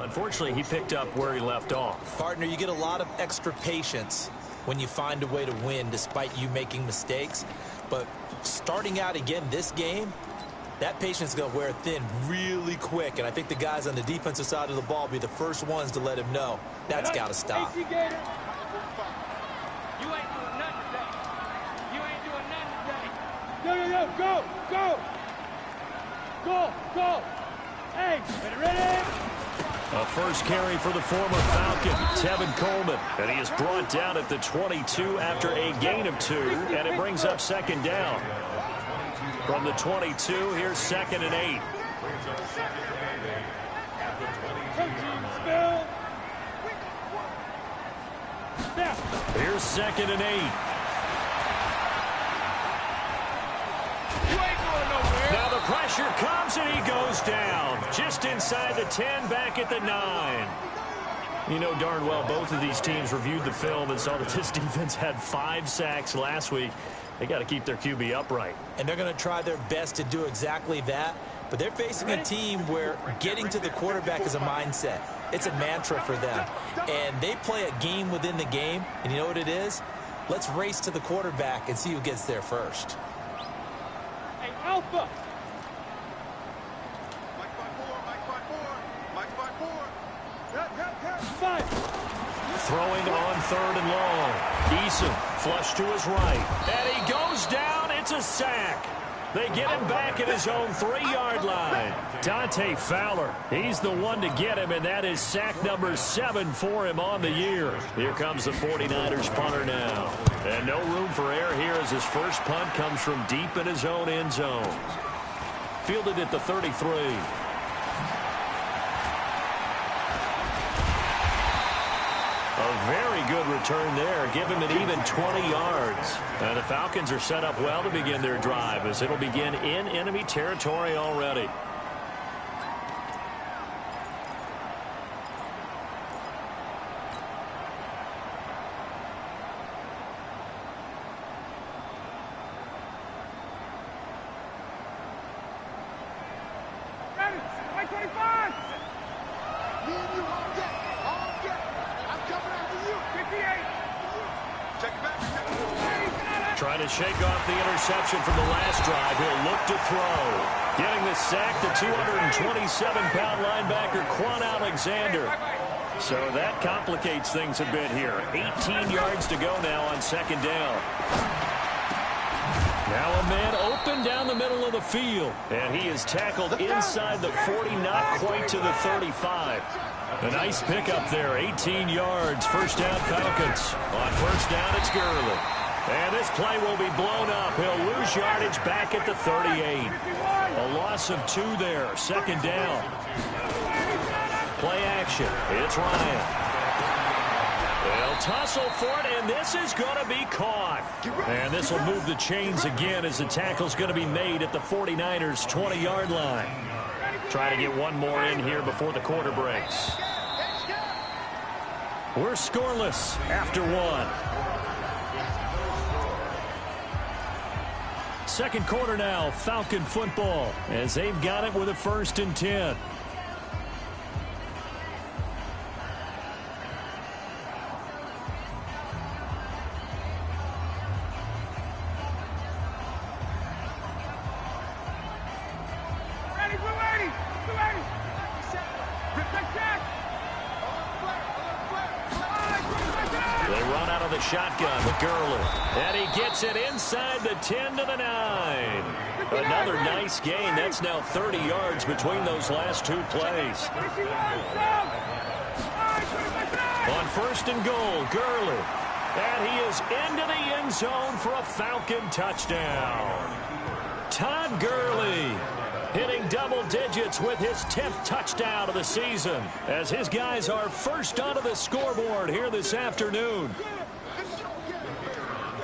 Unfortunately, he picked up where he left off. Partner, you get a lot of extra patience when you find a way to win despite you making mistakes. But starting out again this game, that patience is going to wear thin really quick. And I think the guys on the defensive side of the ball will be the first ones to let him know that's got to stop. You ain't doing nothing today. You ain't doing nothing today. Go. Go. Hey, ready? A first carry for the former Falcon, Tevin Coleman. And he is brought down at the 22 after a gain of 2, and it brings up second down. From the 22, here's 2nd and 8. Here's 2nd and 8. Now the pressure comes and he goes down. Just inside the 10, back at the 9. You know darn well both of these teams reviewed the film and saw that this defense had 5 sacks last week. They got to keep their QB upright. And they're going to try their best to do exactly that. But they're facing a team where getting to the quarterback is a mindset. It's a mantra for them. And they play a game within the game. And you know what it is? Let's race to the quarterback and see who gets there first. Hey, Alpha. Throwing on 3rd and long. Eason flush to his right. And he goes down. It's a sack. They get him back at his own 3-yard line. Dante Fowler, he's the one to get him, and that is sack number 7 for him on the year. Here comes the 49ers punter now. And no room for error here as his first punt comes from deep in his own end zone. Fielded at the 33. A very good return there. Give him an even 20 yards. And the Falcons are set up well to begin their drive as it'll begin in enemy territory already. Trying to shake off the interception from the last drive. He'll look to throw. Getting the sack, the 227-pound linebacker, Quan Alexander. So that complicates things a bit here. 18 yards to go now on 2nd down. Now a man open down the middle of the field. And he is tackled inside the 40, not quite to the 35. A nice pickup there, 18 yards. First down, Falcons. On first down, it's Gurley. And this play will be blown up. He'll lose yardage back at the 38. A loss of 2 there. 2nd down. Play action. It's Ryan. They'll tussle for it, and this is going to be caught. And this will move the chains again as the tackle's going to be made at the 49ers' 20-yard line. Try to get one more in here before the quarter breaks. We're scoreless after 1. Second quarter now, Falcon football, as they've got it with a 1st and 10. Shotgun with Gurley. And he gets it inside the 10 to the 9. Another nice gain. That's now 30 yards between those last 2 plays. On 1st and goal, Gurley. And he is into the end zone for a Falcon touchdown. Todd Gurley hitting double digits with his 10th touchdown of the season as his guys are first onto the scoreboard here this afternoon.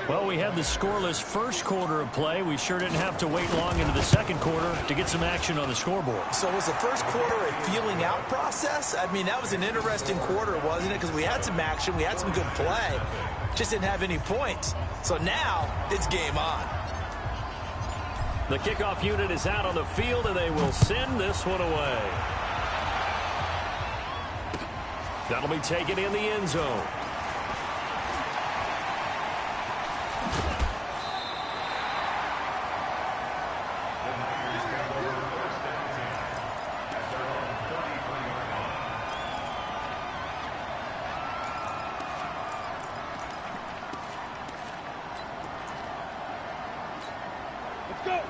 Well, we had the scoreless first quarter of play. We sure didn't have to wait long into the second quarter to get some action on the scoreboard. So was the first quarter a feeling out process? I mean, that was an interesting quarter, wasn't it? Because we had some action, we had some good play, just didn't have any points. So now it's game on. The kickoff unit is out on the field, and they will send this one away. That'll be taken in the end zone.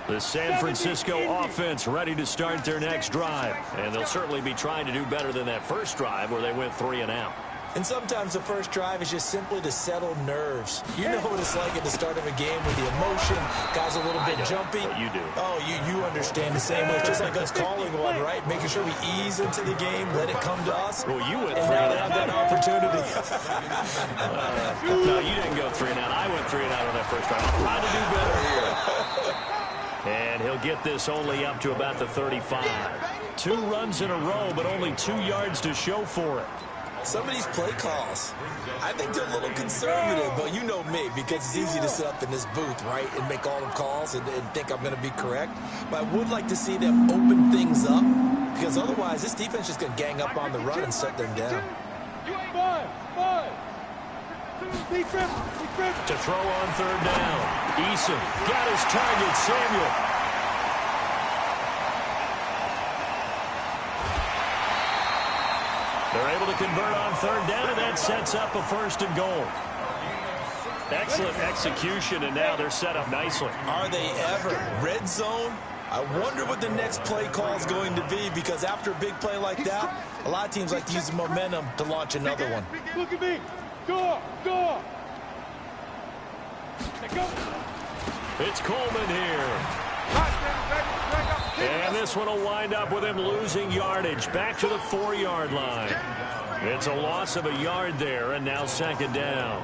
The San Francisco offense ready to start their next drive. And they'll certainly be trying to do better than that first drive where they went 3 and out. And sometimes the first drive is just simply to settle nerves. You know what it's like at the start of a game with the emotion. Guys a little bit jumpy. But you do. Oh, you understand the same way. It's just like us calling one, right? Making sure we ease into the game, let it come to us. Well, you went 3 and now and they have out. that opportunity. No, you didn't go 3 and out. I went 3 and out on that first drive. I'm trying to do better here. And he'll get this only up to about the 35. 2 runs in a row, but only 2 yards to show for it. Some of these play calls, I think they're a little conservative, but you know me, because it's easy to sit up in this booth, right, and make all the calls and think I'm going to be correct. But I would like to see them open things up, because otherwise this defense is going to gang up on the run and shut them down. To throw on 3rd down. Eason got his target, Samuel. They're able to convert on 3rd down, and that sets up a 1st and goal. Excellent execution, and now they're set up nicely. Are they ever? Red zone? I wonder what the next play call is going to be, because after a big play like that, a lot of teams like to use the momentum to launch another one. Look at me. Door. It's Coleman here. And this one will wind up with him losing yardage back to the 4-yard line. It's a loss of a yard there, and now 2nd down.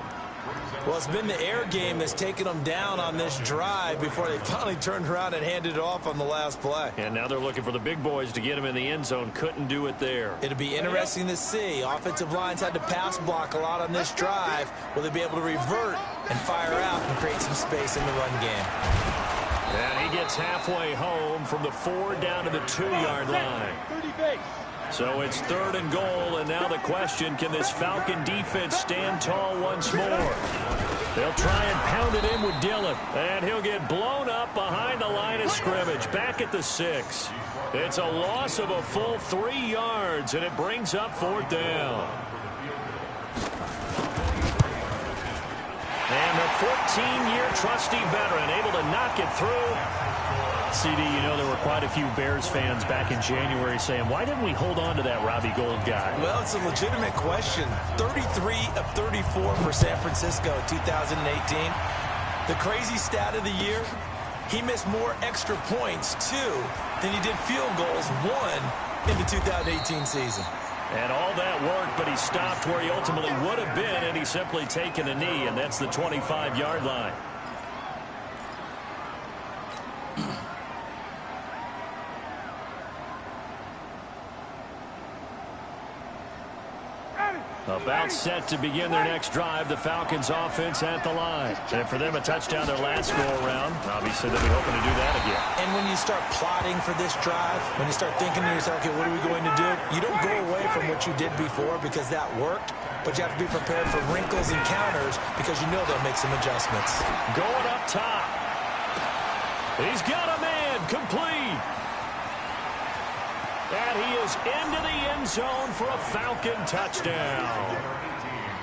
Well, it's been the air game that's taken them down on this drive before they finally turned around and handed it off on the last play. And now they're looking for the big boys to get him in the end zone. Couldn't do it there. It'll be interesting to see. Offensive lines had to pass block a lot on this drive. Will they be able to revert and fire out and create some space in the run game? And he gets halfway home from the 4 down to the 2-yard line. 30 base. So it's 3rd and goal, and now the question, can this Falcon defense stand tall once more? They'll try and pound it in with Dillon, and he'll get blown up behind the line of scrimmage, back at the 6. It's a loss of a full 3 yards, and it brings up 4th down. And the 14-year trusty veteran able to knock it through. CD, you know there were quite a few Bears fans back in January saying, why didn't we hold on to that Robbie Gould guy? Well, it's a legitimate question. 33 of 34 for San Francisco 2018. The crazy stat of the year, he missed more extra points, 2, than he did field goals, 1, in the 2018 season. And all that worked, but he stopped where he ultimately would have been, and he's simply taken a knee, and that's the 25-yard line. About set to begin their next drive, the Falcons offense at the line. And for them, a touchdown their last go-around. Obviously, they'll be hoping to do that again. And when you start plotting for this drive, when you start thinking to yourself, okay, what are we going to do? You don't go away from what you did before because that worked, but you have to be prepared for wrinkles and counters because you know they'll make some adjustments. Going up top. He's got a man complete. And he is into the end zone for a Falcon touchdown.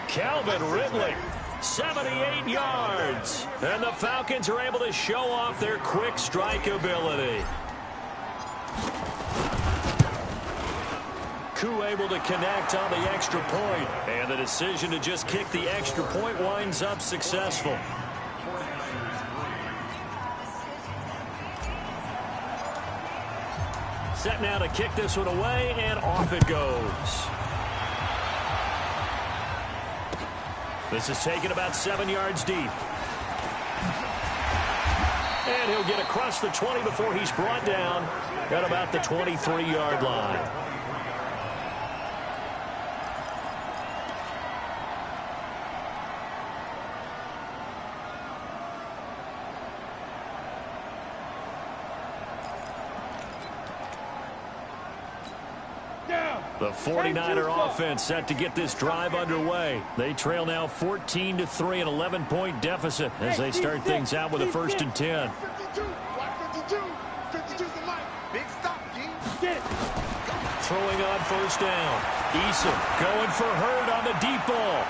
Calvin Ridley, 78 yards. And the Falcons are able to show off their quick strike ability. Koo able to connect on the extra point. And the decision to just kick the extra point winds up successful. Set now to kick this one away, and off it goes. This is taken about 7 yards deep. And he'll get across the 20 before he's brought down at about the 23-yard line. Down. The 49er offense set to get this drive underway. They trail now 14-3, an 11-point deficit as they start things out with a 1st and 10. 52's the mic. Big stop, G. Get it. Throwing on 1st down. Eason going for Hurd on the deep ball.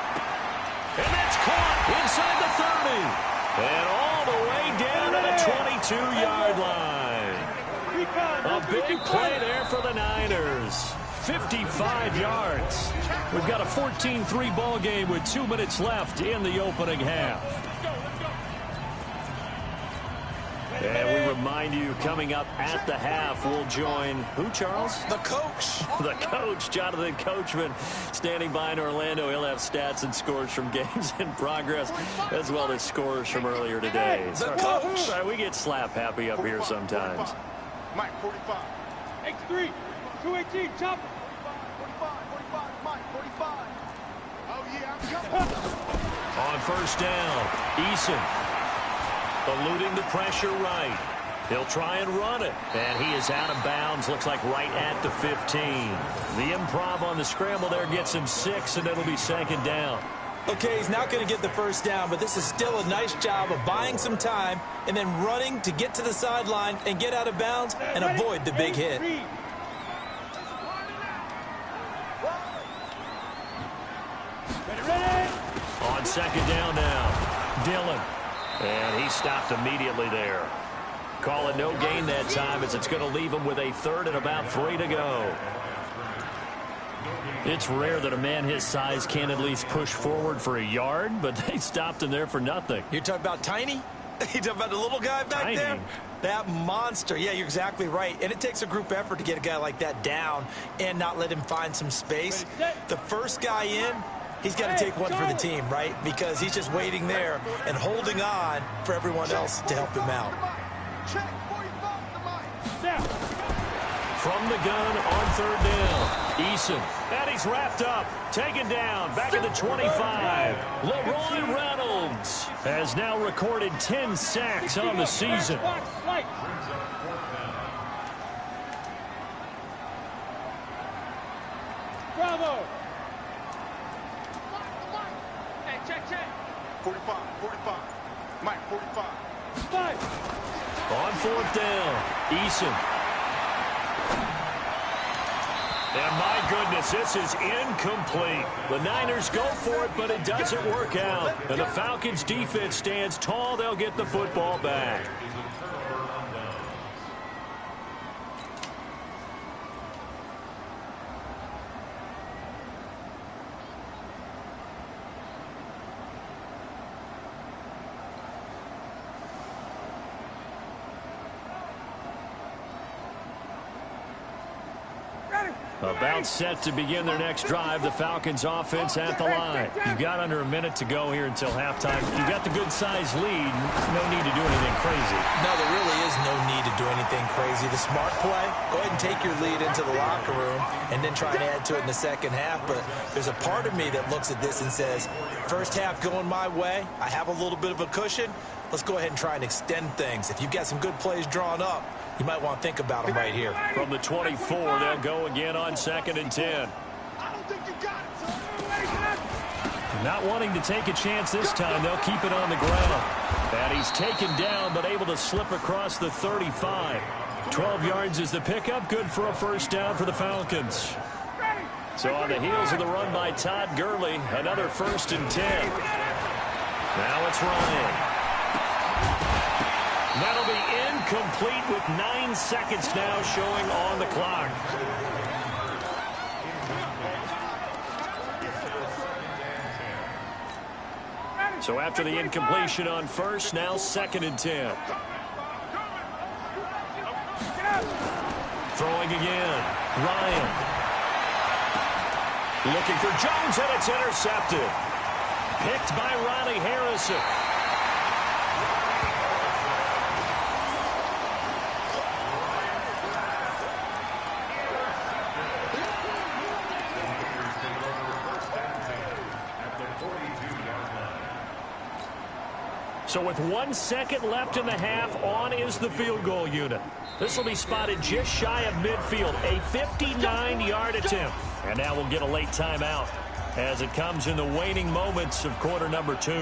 And that's caught inside the 30. And all the way down to the 22-yard line. A big play there for the Niners. 55 yards. We've got a 14-3 ball game with 2 minutes left in the opening half. And we remind you, coming up at the half, we'll join who, Charles? The coach. The coach, Jonathan Coachman, standing by in Orlando. He'll have stats and scores from games in progress, as well as scores from earlier today. The coach. Sorry, we get slap happy up here sometimes. Mike, 45. X3, 218, chopper. 45, Mike, 45. Oh, yeah, I'm coming. On 1st down, Eason eluding the pressure right. He'll try and run it. And he is out of bounds, looks like right at the 15. The improv on the scramble there gets him 6, and it'll be 2nd down. Okay, he's not going to get the 1st down, but this is still a nice job of buying some time and then running to get to the sideline and get out of bounds and avoid the big hit. On 2nd down now, Dillon. And he stopped immediately there. Call it no gain that time as it's going to leave him with a 3rd and about 3 to go. It's rare that a man his size can at least push forward for a yard, but they stopped him there for nothing. You're talking about Tiny? You talking about the little guy back Tiny. there? That monster. Yeah, you're exactly right. And it takes a group effort to get a guy like that down and not let him find some space. The first guy in, he's got to take one for the team, right? Because he's just waiting there and holding on for everyone else to help him out. Check, 45, the mic. From the gun on 3rd down, Eason. And he's wrapped up, taken down, back at the 25. Leroy Reynolds has now recorded 10 sacks on the season. Bravo. Hey, check. 45, Mike, 45. 5. On 4th down, Eason. And my goodness, this is incomplete. The Niners go for it, but it doesn't work out. And the Falcons' defense stands tall. They'll get the football back. About set to begin their next drive, the Falcons offense at the line. You've got under a minute to go here until halftime. You've got the good-sized lead. No need to do anything crazy. No, there really is no need to do anything crazy. The smart play, go ahead and take your lead into the locker room and then try and add to it in the 2nd half. But there's a part of me that looks at this and says, 1st half going my way. I have a little bit of a cushion. Let's go ahead and try and extend things. If you've got some good plays drawn up, you might want to think about them right here. From the 24, they'll go again on 2nd and 10. I don't think you got it, son. Not wanting to take a chance this time, they'll keep it on the ground. And he's taken down, but able to slip across the 35. 12 yards is the pickup, good for a 1st down for the Falcons. So on the heels of the run by Todd Gurley, another 1st and 10. Now it's Ryan. That'll be incomplete with 9 seconds now showing on the clock. So after the incompletion on 1st, now 2nd and 10. Throwing again. Ryan. Looking for Jones, and it's intercepted. Picked by Riley Harrison. So with 1 second left in the half, on is the field goal unit. This will be spotted just shy of midfield, a 59-yard attempt. And now we'll get a late timeout as it comes in the waning moments of quarter number 2.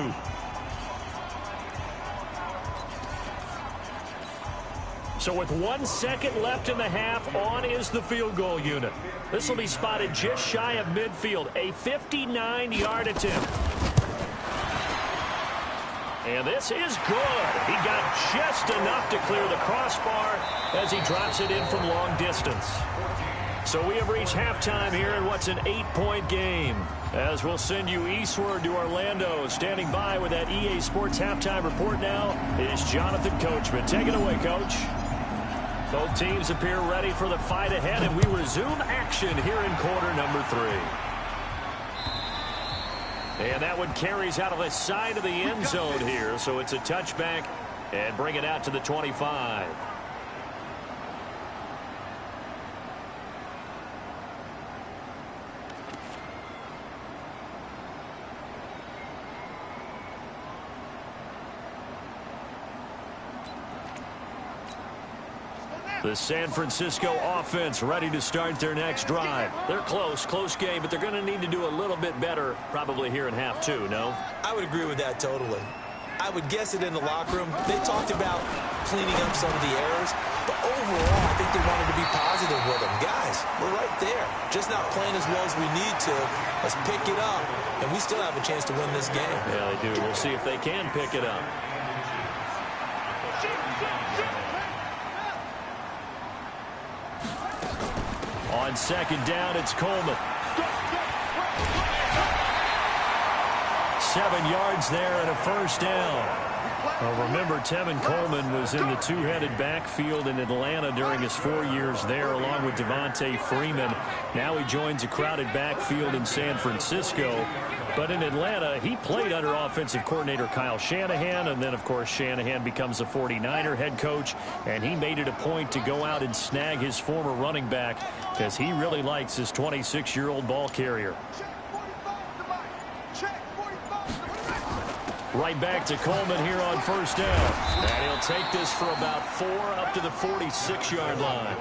So with 1 second left in the half, on is the field goal unit. This will be spotted just shy of midfield, a 59-yard attempt. And this is good. He got just enough to clear the crossbar as he drops it in from long distance. So we have reached halftime here in what's an 8-point game. As we'll send you eastward to Orlando. Standing by with that EA Sports halftime report now is Jonathan Coachman. Take it away, Coach. Both teams appear ready for the fight ahead, and we resume action here in quarter number 3. And that one carries out of the side of the end zone here, so it's a touchback and bring it out to the 25. The San Francisco offense ready to start their next drive. They're close game, but they're going to need to do a little bit better probably here in half 2, no? I would agree with that totally. I would guess it in the locker room. They talked about cleaning up some of the errors, but overall, I think they wanted to be positive with them. Guys, we're right there. Just not playing as well as we need to. Let's pick it up, and we still have a chance to win this game. Yeah, they do. We'll see if they can pick it up. On second down, it's Coleman. 7 yards there and a first down. Well, remember, Tevin Coleman was in the two-headed backfield in Atlanta during his 4 years there, along with Devontae Freeman. Now he joins a crowded backfield in San Francisco. But in Atlanta, he played under offensive coordinator Kyle Shanahan, and then, of course, Shanahan becomes a 49er head coach, and he made it a point to go out and snag his former running back because he really likes his 26-year-old ball carrier. Right back to Coleman here on first down. And he'll take this for about 4 up to the 46-yard line.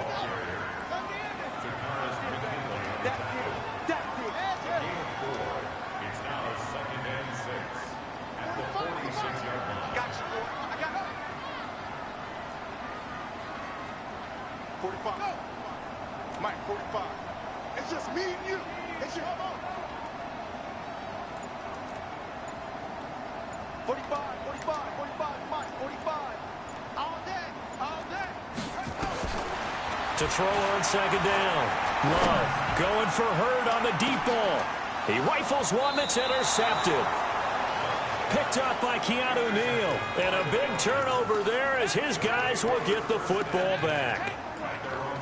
Mike, 45. It's just me and you. It's your 45, Mike, 45. All day. To throw on second down. Love going for Hurd on the deep ball. He rifles one that's intercepted. Picked up by Keanu Neal. And a big turnover there as his guys will get the football back.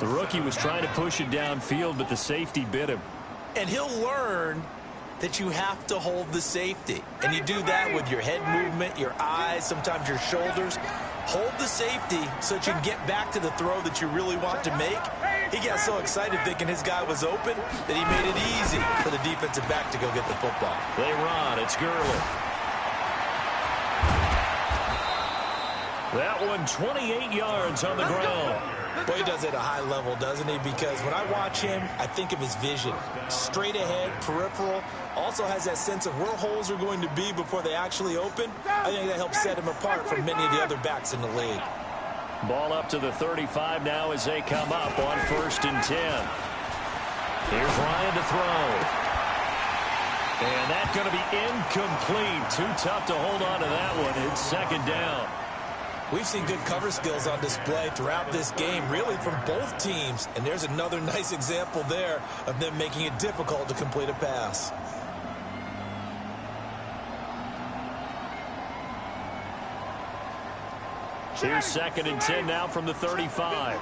The rookie was trying to push it downfield, but the safety bit him. And he'll learn that you have to hold the safety. And you do that with your head movement, your eyes, sometimes your shoulders. Hold the safety so that you can get back to the throw that you really want to make. He got so excited thinking his guy was open that he made it easy for the defensive back to go get the football. They run. It's Gurley. That one 28 yards on the ground. Well, he does it at a high level, doesn't he? Because when I watch him, I think of his vision. Straight ahead, peripheral. Also has that sense of where holes are going to be before they actually open. I think that helps set him apart from many of the other backs in the league. Ball up to the 35 now as they come up on 1st and 10. Here's Ryan to throw. And that's going to be incomplete. Too tough to hold on to that one. It's second down. We've seen good cover skills on display throughout this game, really from both teams. And there's another nice example there of them making it difficult to complete a pass. Here's 2nd and 10 now from the 35.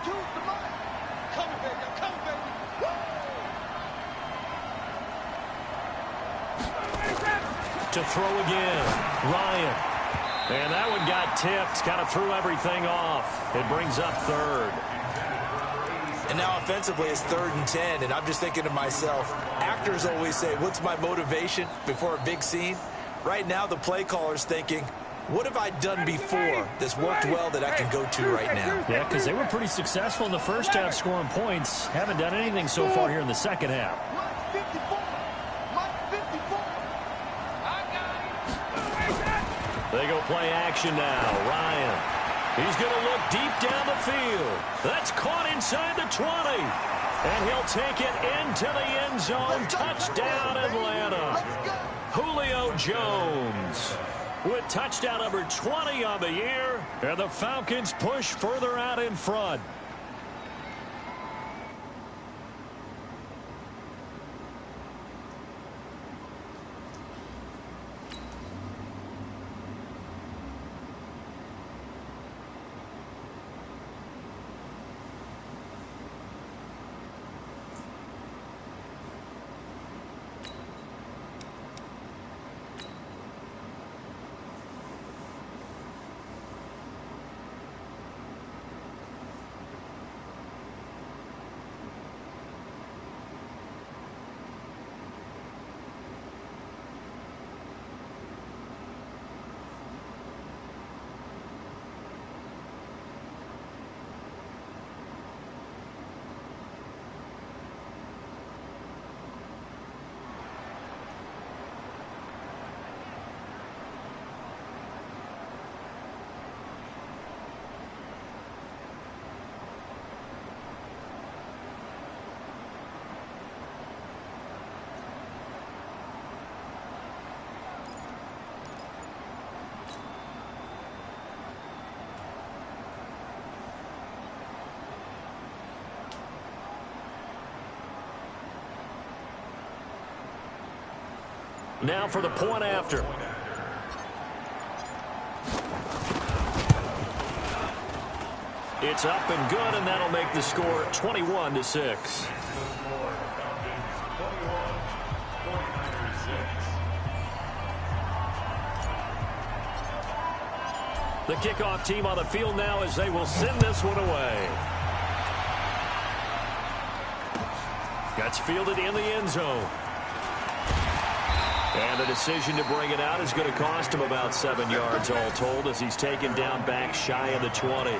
To throw again, Ryan. And that one got tipped, kind of threw everything off. It brings up 3rd. And now offensively it's 3rd and 10, and I'm just thinking to myself, actors always say, what's my motivation before a big scene? Right now the play caller's thinking, What have I done before that's worked well that I can go to right now? Yeah, because they were pretty successful in the first half scoring points. Haven't done anything so far here in the second half. They go play action now. Ryan. He's going to look deep down the field. That's caught inside the 20. And he'll take it into the end zone. Touchdown, Atlanta. Julio Jones with touchdown number 20 on the year. And the Falcons push further out in front. Now for the point after. It's up and good, and that'll make the score 21-6. The kickoff team on the field now as they will send this one away. That's fielded in the end zone. And the decision to bring it out is going to cost him about 7 yards all told as he's taken down back shy of the 20.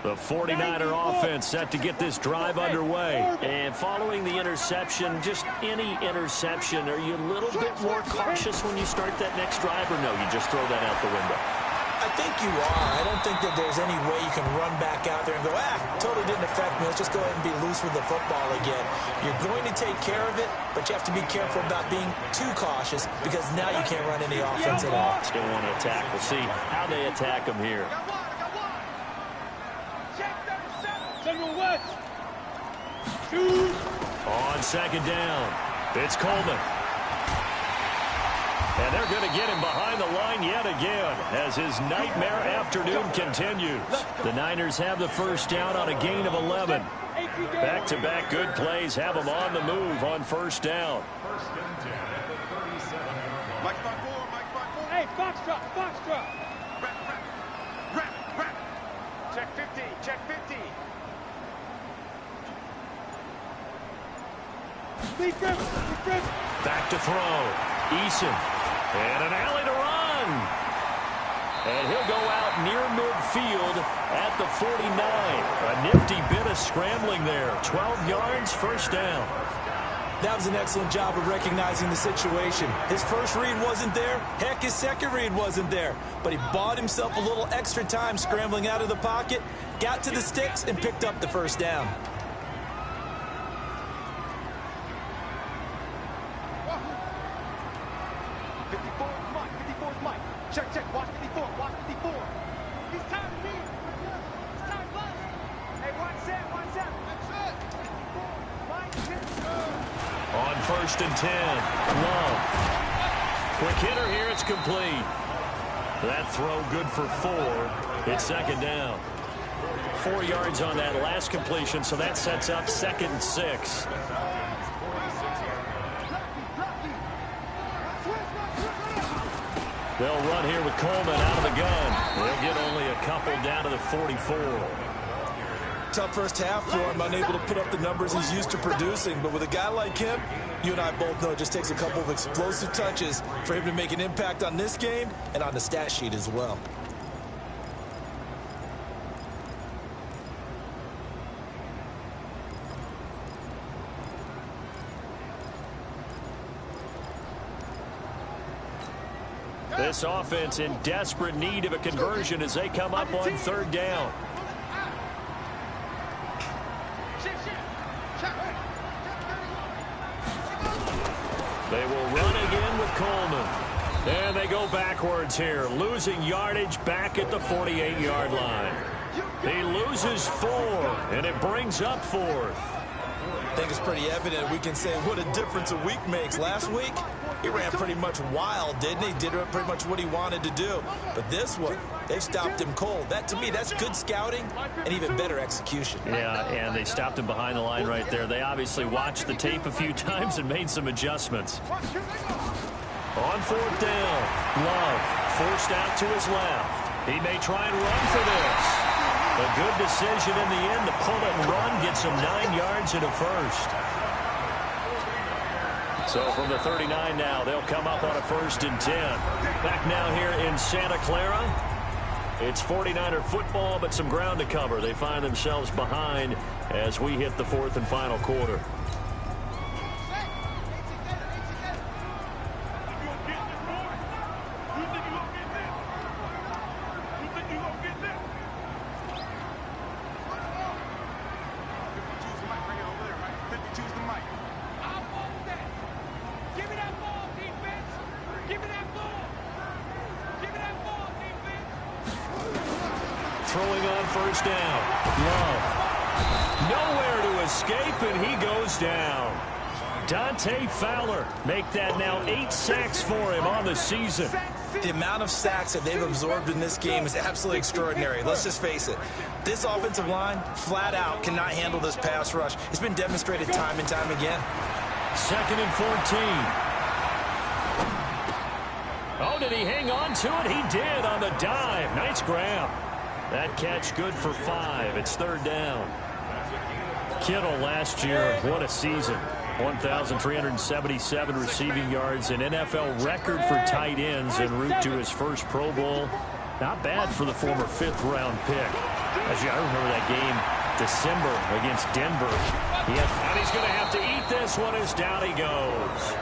The 49er offense set to get this drive underway. And following the interception, just any interception, are you a little bit more cautious when you start that next drive, or no, you just throw that out the window? I think you are. I don't think that there's any way you can run back out there and go, totally didn't affect me. Let's just go ahead and be loose with the football again. You're going to take care of it, but you have to be careful about being too cautious because now you can't run any offense at all. Still want to attack. We'll see how they attack him here. On second down, it's Coleman. And they're going to get him behind the line yet again as his nightmare afternoon continues. The Niners have the first down on a gain of 11. Back-to-back good plays have them on the move on first down. Hey, Foxtrot, Foxtrot. Check 50, check 50. Back to throw. Eason. And an alley to run. And he'll go out near midfield at the 49. A nifty bit of scrambling there. 12 yards, first down. That was an excellent job of recognizing the situation. His first read wasn't there. Heck, his second read wasn't there. But he bought himself a little extra time scrambling out of the pocket, got to the sticks, and picked up the first down. Check, watch 54, watch 54. He's time to me. It's time, bus. Hey, watch that. That's it. On first and 10, Love. Quick hitter here, it's complete. That throw good for 4. It's second down. 4 yards on that last completion, so that sets up second and 6. They'll run here with Coleman out of the gun. They'll get only a couple down to the 44. Tough first half for him, unable to put up the numbers he's used to producing. But with a guy like him, you and I both know it just takes a couple of explosive touches for him to make an impact on this game and on the stat sheet as well. This offense in desperate need of a conversion as they come up on third down. They will run again with Coleman. And they go backwards here, losing yardage back at the 48-yard line. He loses 4, and it brings up 4th. I think it's pretty evident we can say what a difference a week makes. Last week, he ran pretty much wild, didn't he? Did pretty much what he wanted to do. But this one, they stopped him cold. That, to me, that's good scouting and even better execution. Yeah, and they stopped him behind the line right there. They obviously watched the tape a few times and made some adjustments. On fourth down, Love forced out to his left. He may try and run for this. A good decision in the end to pull it and run, gets him 9 yards and a first. So from the 39 now, they'll come up on a 1st and 10. Back now here in Santa Clara. It's 49er football, but some ground to cover. They find themselves behind as we hit the 4th and final quarter. Throwing on 1st down. Love. Nowhere to escape, and he goes down. Dante Fowler make that now 8 sacks for him on the season. The amount of sacks that they've absorbed in this game is absolutely extraordinary. Let's just face it. This offensive line, flat out, cannot handle this pass rush. It's been demonstrated time and time again. 2nd and 14. Oh, did he hang on to it? He did on the dive. Nice grab. That catch good for 5. It's 3rd down. Kittle last year, what a season. 1,377 receiving yards, an NFL record for tight ends en route to his first Pro Bowl. Not bad for the former 5th-round pick. I remember that game, December, against Denver. And he's going to have to eat this one as down he goes.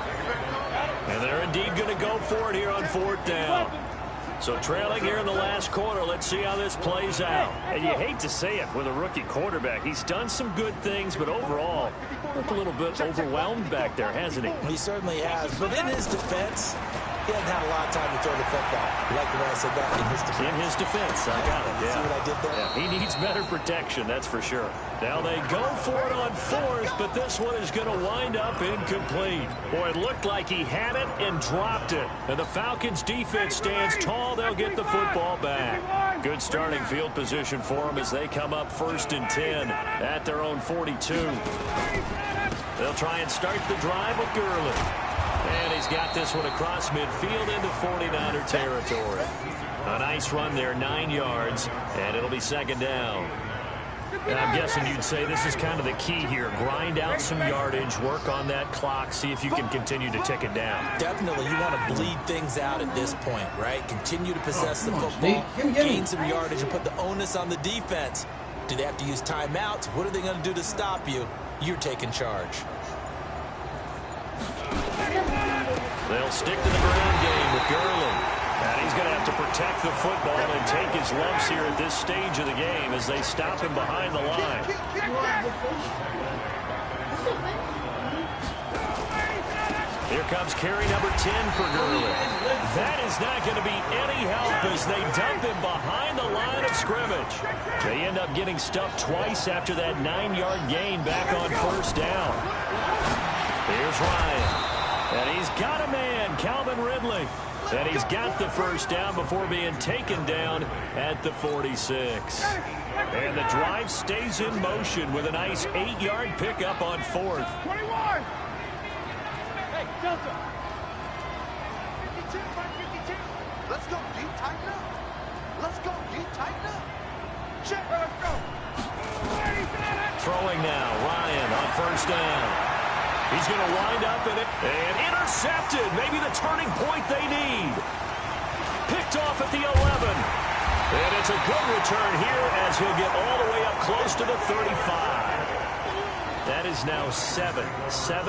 And they're indeed going to go for it here on 4th down. So trailing here in the last quarter, let's see how this plays out. And you hate to say it with a rookie quarterback. He's done some good things, but overall, looked a little bit overwhelmed back there, hasn't he? He certainly has. But in his defense, he hasn't had a lot of time to throw the football. You like the way I said that? In his defense. In his defense. I got it. Yeah. See what I did there? Yeah. He needs better protection, that's for sure. Now they go for it on 4th, but this one is going to wind up incomplete. Boy, it looked like he had it and dropped it. And the Falcons defense stands tall. They'll get the football back. Good starting field position for them as they come up 1st and 10 at their own 42. They'll try and start the drive with Gurley. And he's got this one across midfield into 49er territory. A nice run there, 9 yards, and it'll be 2nd down. And I'm guessing you'd say this is kind of the key here. Grind out some yardage, work on that clock, see if you can continue to tick it down. Definitely, you want to bleed things out at this point, right? Continue to possess the football, gain some yardage, and put the onus on the defense. Do they have to use timeouts? What are they going to do to stop you? You're taking charge. They'll stick to the ground game with Gurley. And he's going to have to protect the football and take his lumps here at this stage of the game as they stop him behind the line. Here comes carry number 10 for Gurley. That is not going to be any help as they dump him behind the line of scrimmage. They end up getting stuffed twice after that 9-yard gain back on 1st down. Here's Ryan. And he's got a man, Calvin Ridley. And he's got the 1st down before being taken down at the 46. And the drive stays in motion with a nice 8-yard pickup on 4th. 21! Hey, Delta! 52, 52! Let's go, D. Tighten up. Let's go, D. Tighten up. Check. Let's go. Throwing now, Ryan on first down. He's going to wind up in it and intercepted. Maybe the turning point they need. Picked off at the 11. And it's a good return here as he'll get all the way up close to the 35. That is now seven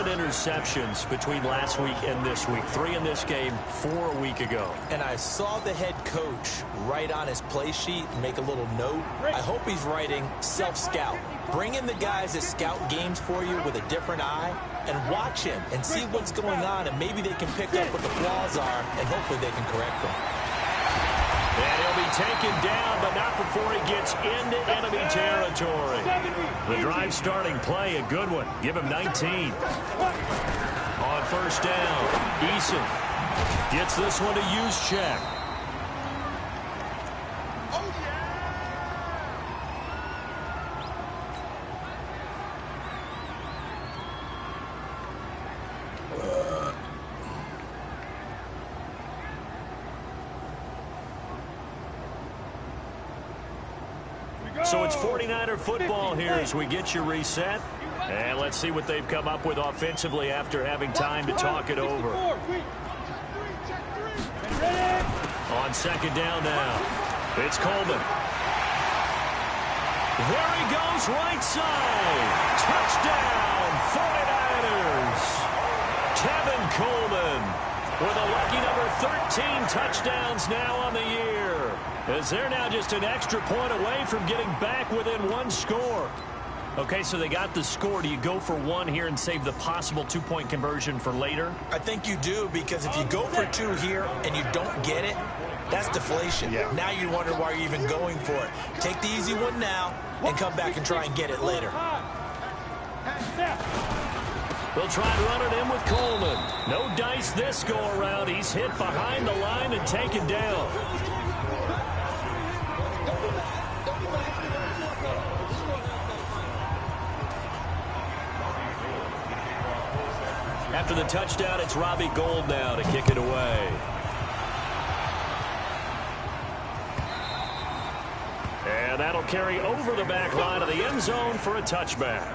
interceptions between last week and this week. 3 in this game, 4 a week ago. And I saw the head coach write on his play sheet and make a little note. I hope he's writing self-scout. Bring in the guys that scout games for you with a different eye and watch him and see what's going on, and maybe they can pick up what the flaws are, and hopefully they can correct them. And he'll be taken down, but not before he gets into enemy territory. The drive starting play, a good one. Give him 19. On first down, Eason gets this one to use check. So it's 49er football here as we get you reset. And let's see what they've come up with offensively after having time to talk it over. On second down now, it's Coleman. There he goes, right side. Touchdown, 49ers. Tevin Coleman with a lucky number 13 touchdowns now on the year. As they're now just an extra point away from getting back within 1 score. Okay, so they got the score. Do you go for 1 here and save the possible 2-point conversion for later? I think you do, because if you go for 2 here and you don't get it, that's deflation. Yeah. Now you wonder why you're even going for it. Take the easy one now and come back and try and get it later. They'll try and run it in with Coleman. No dice this go-around. He's hit behind the line and taken down. After the touchdown, it's Robbie Gould now to kick it away. And that'll carry over the back line of the end zone for a touchback.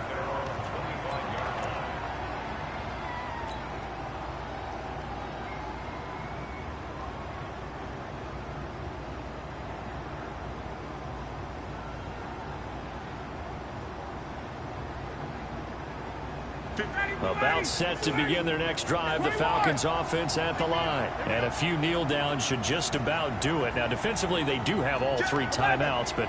About set to begin their next drive, the Falcons offense at the line. And a few kneel downs should just about do it. Now, defensively, they do have all 3 timeouts, but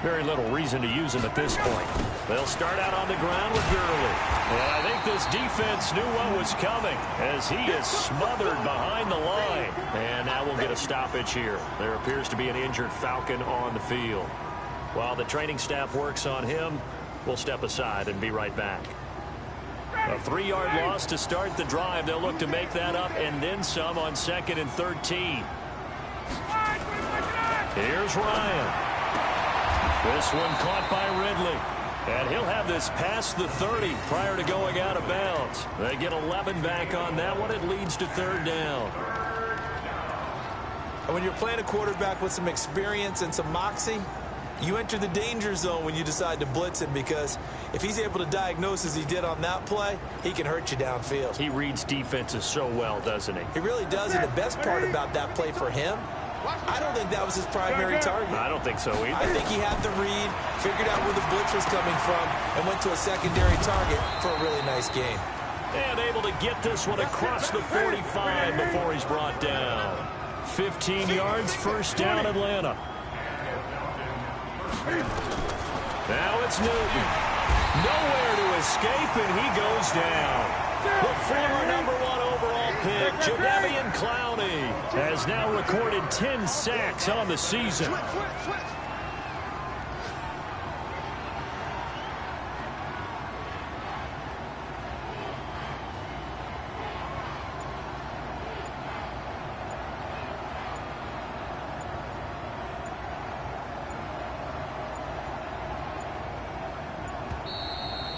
very little reason to use them at this point. They'll start out on the ground with Gurley. And I think this defense knew what was coming as he is smothered behind the line. And now we'll get a stoppage here. There appears to be an injured Falcon on the field. While the training staff works on him, we'll step aside and be right back. A 3-yard loss to start the drive. They'll look to make that up and then some on 2nd and 13. Here's Ryan. This one caught by Ridley. And he'll have this past the 30 prior to going out of bounds. They get 11 back on that one. It leads to 3rd down. And when you're playing a quarterback with some experience and some moxie, you enter the danger zone when you decide to blitz him, because if he's able to diagnose as he did on that play, he can hurt you downfield. He reads defenses so well, doesn't he? He really does, and the best part about that play for him, I don't think that was his primary target. I don't think so either. I think he had the read, figured out where the blitz was coming from, and went to a secondary target for a really nice game. And able to get this one across the 45 before he's brought down. 15 yards, 1st down, Atlanta. Now it's Newton. Nowhere to escape, and he goes down. The former number 1 overall pick, Jadeveon Clowney, has now recorded 10 sacks on the season.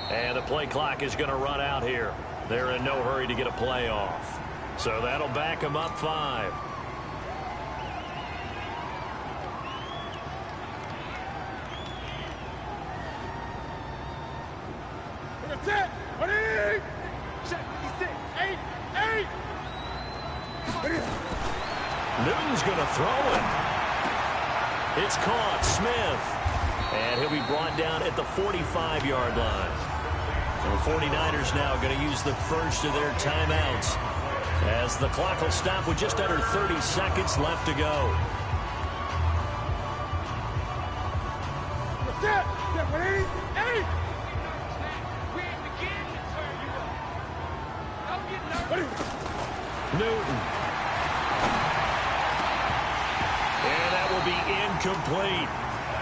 And the play clock is going to run out here. They're in no hurry to get a play off. So that'll back them up 5. That's it. Ready? Check 56. 8. Newton's going to throw it. It's caught. Smith. And he'll be brought down at the 45-yard line. So the 49ers now going to use the first of their timeouts as the clock will stop with just under 30 seconds left to go. That's it. Check 8. We ain't beginning to turn you up. Don't get nervous. Newton. And that will be incomplete.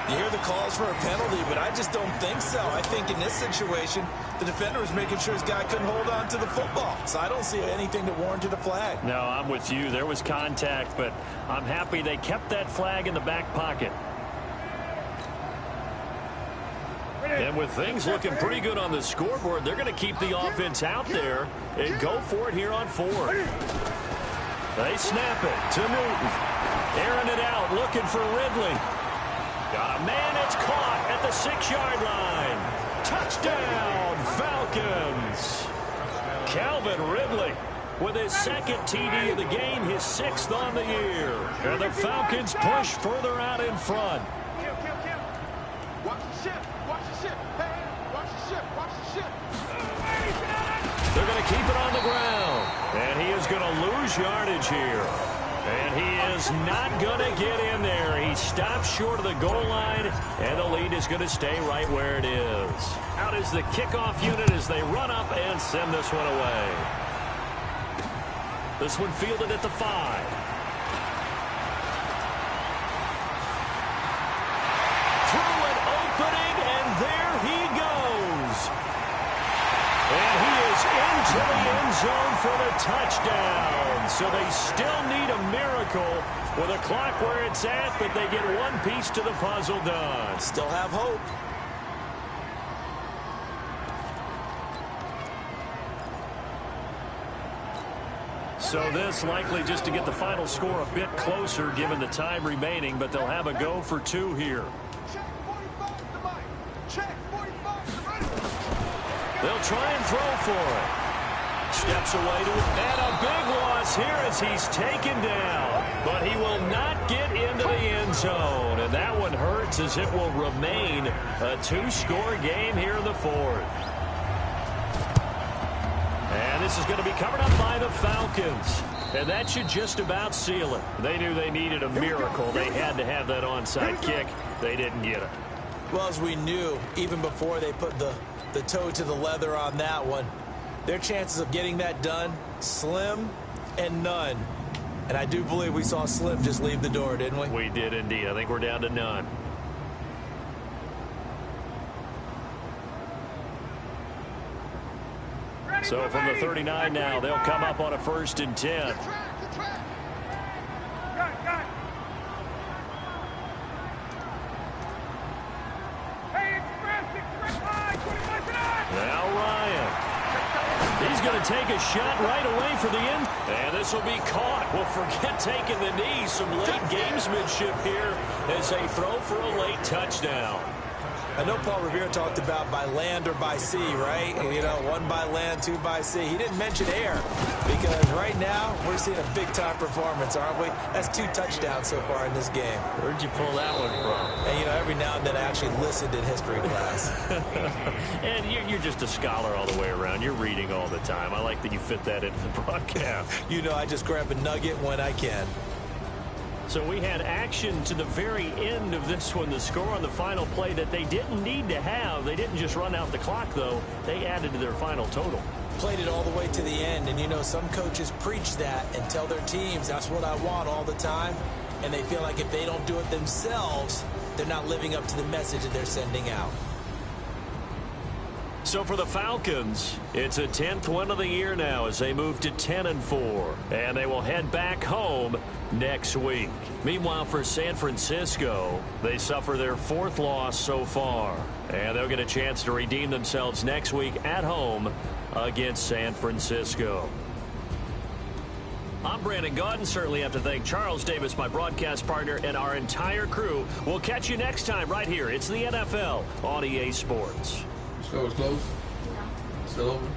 You hear the calls for a penalty, but I just don't think so. I think in this situation, the defender was making sure his guy couldn't hold on to the football. So I don't see anything that warranted a flag. No, I'm with you. There was contact, but I'm happy they kept that flag in the back pocket. And with things looking pretty good on the scoreboard, they're going to keep the offense out there and go for it here on 4. They snap it to Newton. Airing it out, looking for Ridley. Got a man, it's caught at the 6-yard line. Touchdown, Falcons. Calvin Ridley with his second TD of the game, his 6th on the year. And the Falcons push further out in front. Kill. Watch the ship. Hey, watch the ship. They're going to keep it on the ground. And he is going to lose yardage here. And he is not going to get in there. He stops short of the goal line, and the lead is going to stay right where it is. Out is the kickoff unit as they run up and send this one away. This one fielded at the 5. Through an opening, and there he goes. And he is into the end zone for the touchdown. So they still need a miracle with a clock where it's at, but they get one piece to the puzzle done. Still have hope. So this likely just to get the final score a bit closer given the time remaining, but they'll have a go for 2 here. Check 45 to Mike. Check 45 to Mike. They'll try and throw for it. Steps away to it, and a big loss here as he's taken down. But he will not get into the end zone, and that one hurts as it will remain a 2-score game here in the 4th. And this is going to be covered up by the Falcons. And that should just about seal it. They knew they needed a miracle. They had to have that onside kick. They didn't get it. Well, as we knew, even before they put the toe to the leather on that one, their chances of getting that done, slim and none. And I do believe we saw Slim just leave the door, didn't we? We did indeed. I think we're down to none. So from the 39 now, they'll come up on a 1st and 10. Now Ryan. He's going to take a shot right away for the end. And this will be caught. Well, forget taking the knee. Some late gamesmanship here as they throw for a late touchdown. I know Paul Revere talked about by land or by sea, right? You know, 1 by land, 2 by sea. He didn't mention air because right now we're seeing a big-time performance, aren't we? That's 2 touchdowns so far in this game. Where'd you pull that one from? And, you know, every now and then I actually listened in history class. And you're just a scholar all the way around. You're reading all the time. I like that you fit that into the broadcast. You know, I just grab a nugget when I can. So we had action to the very end of this one, the score on the final play that they didn't need to have. They didn't just run out the clock, though. They added to their final total. Played it all the way to the end, and you know, some coaches preach that and tell their teams, that's what I want all the time, and they feel like if they don't do it themselves, they're not living up to the message that they're sending out. So for the Falcons, it's a 10th win of the year now as they move to 10-4, and they will head back home next week. Meanwhile, for San Francisco, they suffer their 4th loss so far, and they'll get a chance to redeem themselves next week at home against San Francisco. I'm Brandon Gaudin. Certainly have to thank Charles Davis, my broadcast partner, and our entire crew. We'll catch you next time right here. It's the NFL on EA Sports. So it's close? Still open?